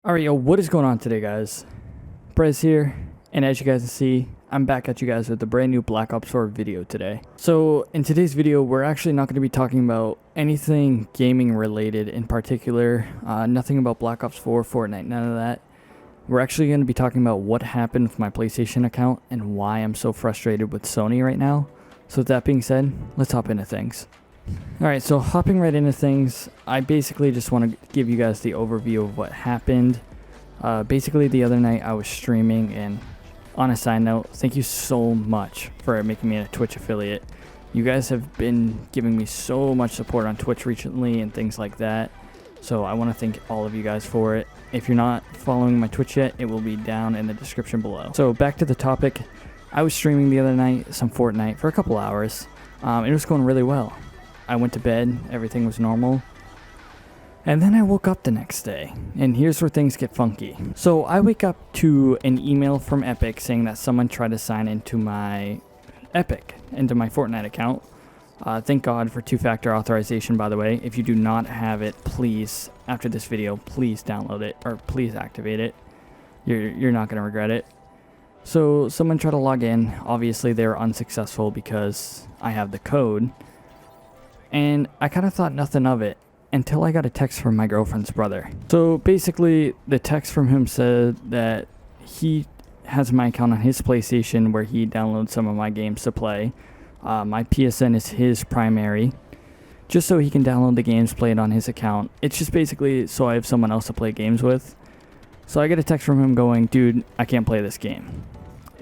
Alright, yo, what is going on today, guys? Brez here, and as you guys can see, I'm back at you guys with a brand new Black Ops 4 video today. So, in today's video, we're actually not going to be talking about anything gaming related in particular. Nothing about Black Ops 4, Fortnite, none of that. We're actually going to be talking about what happened with my PlayStation account and why I'm so frustrated with Sony right now. So with that being said, let's hop into things. Alright, so hopping right into things, I basically just want to give you guys the overview of what happened. Basically the other night I was streaming, and on a side note, thank you so much for making me a Twitch affiliate. You guys have been giving me so much support on Twitch recently and things like that. So I want to thank all of you guys for it. If you're not following my Twitch yet, it will be down in the description below. So back to the topic, I was streaming the other night, some Fortnite, for a couple hours. It was going really well. I went to bed, everything was normal, and then I woke up the next day, and here's where things get funky. So I wake up to an email from Epic saying that someone tried to sign into my Fortnite account. Thank God for two-factor authorization, by the way. If you do not have it, please, after this video, please download it, or please activate it. You're not going to regret it. So someone tried to log in. Obviously they were unsuccessful because I have the code. And I kind of thought nothing of it until I got a text from my girlfriend's brother. So basically, the text from him said that he has my account on his PlayStation where he downloads some of my games to play. My PSN is his primary, just so he can download the games, play it on his account. It's just basically so I have someone else to play games with. So I get a text from him going, dude, I can't play this game.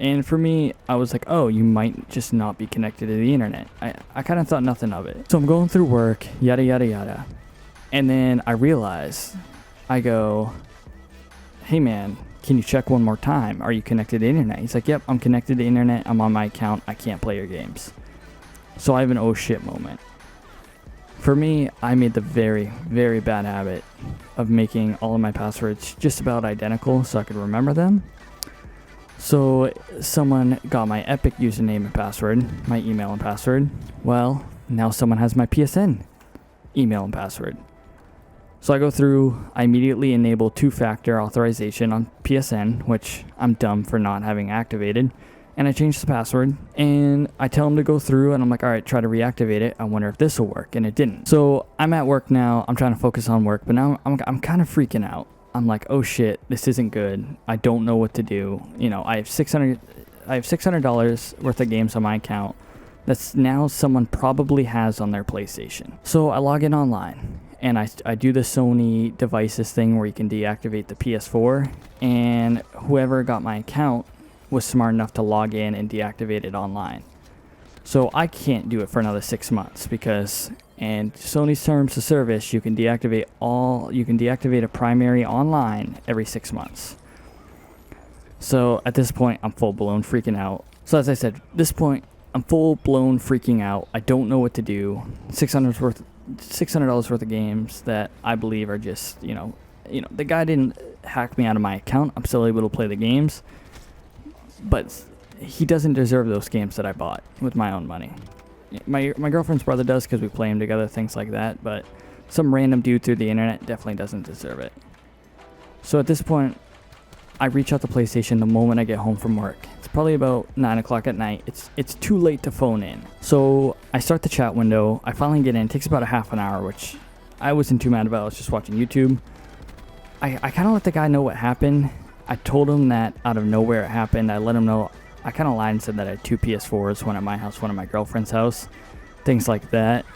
And for me, I was like, oh, you might just not be connected to the internet. I kind of thought nothing of it. So I'm going through work, yada, yada, yada. And then I realize, I go, hey man, can you check one more time? Are you connected to the internet? He's like, yep, I'm connected to the internet. I'm on my account. I can't play your games. So I have an oh shit moment. For me, I made the very, very bad habit of making all of my passwords just about identical so I could remember them. So someone got my Epic username and password, my email and password. Well, now someone has my PSN email and password. So I go through, I immediately enable two-factor authorization on PSN, which I'm dumb for not having activated. And I change the password, and I tell him to go through, and I'm like, all right, try to reactivate it. I wonder if this will work, and it didn't. So I'm at work now. I'm trying to focus on work, but now I'm kind of freaking out. I'm like, oh shit, this isn't good. I don't know what to do. You know, I have $600 worth of games on my account that's now someone probably has on their PlayStation. So I log in online, and I do the Sony devices thing where you can deactivate the PS4, and whoever got my account was smart enough to log in and deactivate it online. So I can't do it for another 6 months because, and Sony's terms of service, you can deactivate a primary online every 6 months. So at this point, I'm full blown freaking out. So as I said, at this point, I'm full blown freaking out. I don't know what to do. $600 worth of games that I believe are just, you know, the guy didn't hack me out of my account. I'm still able to play the games, but he doesn't deserve those games that I bought with my own money. My girlfriend's brother does because we play them together, things like that, but some random dude through the internet definitely doesn't deserve it. So at this point, I reach out to PlayStation the moment I get home from work. It's probably about 9 o'clock at night. It's too late to phone in. So I start the chat window. I finally get in. It takes about a half an hour, which I wasn't too mad about. I was just watching YouTube. I kind of let the guy know what happened. I told him that out of nowhere it happened. I let him know. I kind of lied and said that I had two PS4s, one at my house, one at my girlfriend's house, things like that.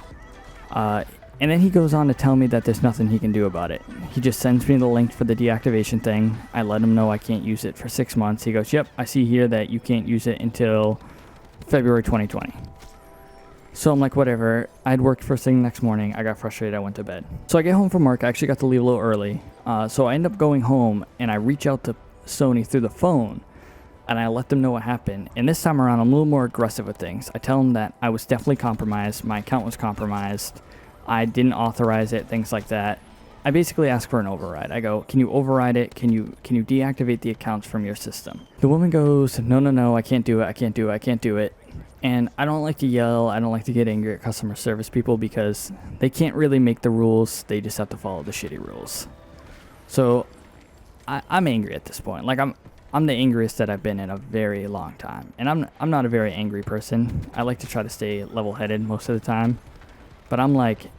And then he goes on to tell me that there's nothing he can do about it. He just sends me the link for the deactivation thing. I let him know I can't use it for 6 months. He goes, yep, I see here that you can't use it until February 2020. So I'm like, whatever. I'd worked first thing the next morning. I got frustrated. I went to bed. So I get home from work. I actually got to leave a little early. So I end up going home, and I reach out to Sony through the phone, and I let them know what happened. And this time around, I'm a little more aggressive with things. I tell them that I was definitely compromised. My account was compromised. I didn't authorize it, things like that. I basically ask for an override. I go, can you override it? Can you deactivate the accounts from your system? The woman goes, no, I can't do it. And I don't like to yell. I don't like to get angry at customer service people because they can't really make the rules. They just have to follow the shitty rules. So I'm angry at this point. Like I'm the angriest that I've been in a very long time, and I'm not a very angry person. I like to try to stay level-headed most of the time, but I'm like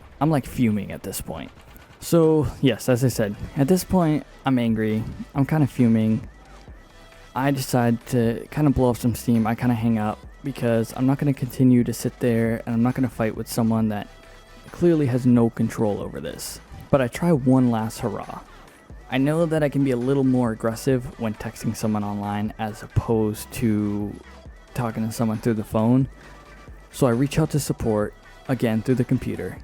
fuming at this point. So yes, as I said, at this point I'm angry. I'm kind of fuming. I decide to kind of blow off some steam. I kind of hang up because I'm not going to continue to sit there, and I'm not going to fight with someone that clearly has no control over this. But I try one last hurrah. I know that I can be a little more aggressive when texting someone online as opposed to talking to someone through the phone. So I reach out to support again through the computer,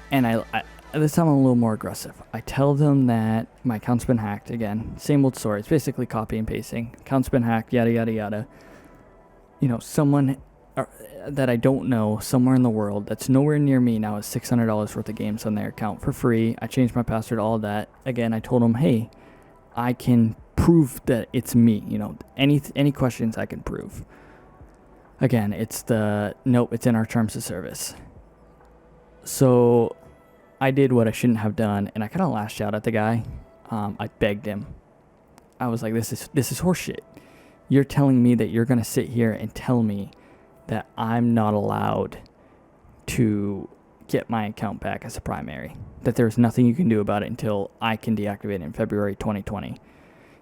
and I this time I'm a little more aggressive. I tell them that my account's been hacked again. Same old story. It's basically copy and pasting. Account's been hacked, yada, yada, yada. You know, someone that I don't know somewhere in the world that's nowhere near me now has $600 worth of games on their account for free. I changed my password, all of that. Again, I told them, hey, I can prove that it's me. You know, any questions I can prove. Again, it's nope, it's in our terms of service. So I did what I shouldn't have done, and I kind of lashed out at the guy. I begged him. I was like, this is horseshit. You're telling me that you're going to sit here and tell me that I'm not allowed to get my account back as a primary, that there's nothing you can do about it until I can deactivate it in February 2020.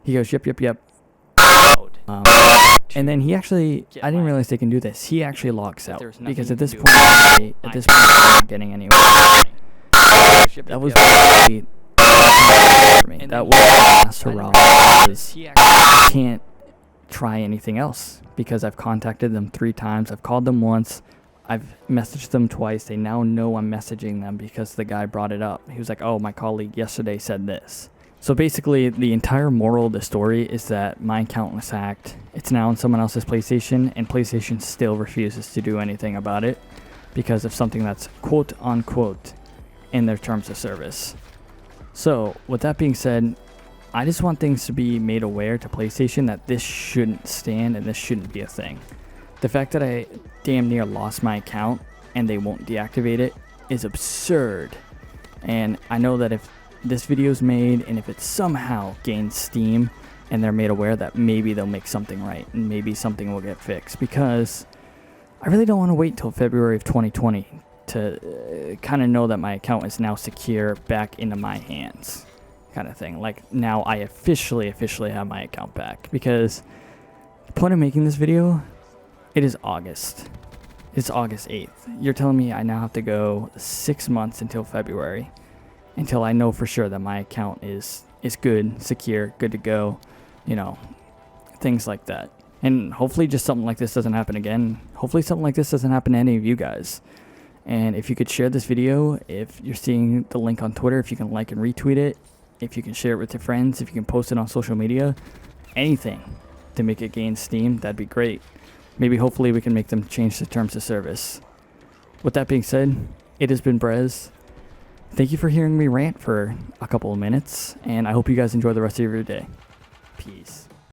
He goes, yep. And then he actually, I didn't realize they can do this. He actually logs out because at this point, I'm not getting anywhere. That was really for me. That was the last hurrah. I can't try anything else because I've contacted them 3 times. I've called them once. I've messaged them twice. They now know I'm messaging them because the guy brought it up. He was like, oh, my colleague yesterday said this. So basically, the entire moral of the story is that my account was hacked. It's now on someone else's PlayStation, and PlayStation still refuses to do anything about it because of something that's quote unquote in their terms of service. So with that being said, I just want things to be made aware to PlayStation that this shouldn't stand and this shouldn't be a thing. The fact that I damn near lost my account and they won't deactivate it is absurd. And I know that if this video is made and if it somehow gains steam and they're made aware, that maybe they'll make something right and maybe something will get fixed, because I really don't want to wait till February of 2020 to kind of know that my account is now secure back into my hands, kind of thing. Like, now I officially have my account back, because the point of making this video, it is August. It's August 8th. You're telling me I now have to go 6 months until February until I know for sure that my account is good, secure, good to go, you know, things like that. And hopefully just something like this doesn't happen again. Hopefully something like this doesn't happen to any of you guys. And if you could share this video, if you're seeing the link on Twitter, if you can like and retweet it, if you can share it with your friends, if you can post it on social media, anything to make it gain steam, that'd be great. Maybe hopefully we can make them change the terms of service. With that being said, it has been Brez. Thank you for hearing me rant for a couple of minutes, and I hope you guys enjoy the rest of your day. Peace.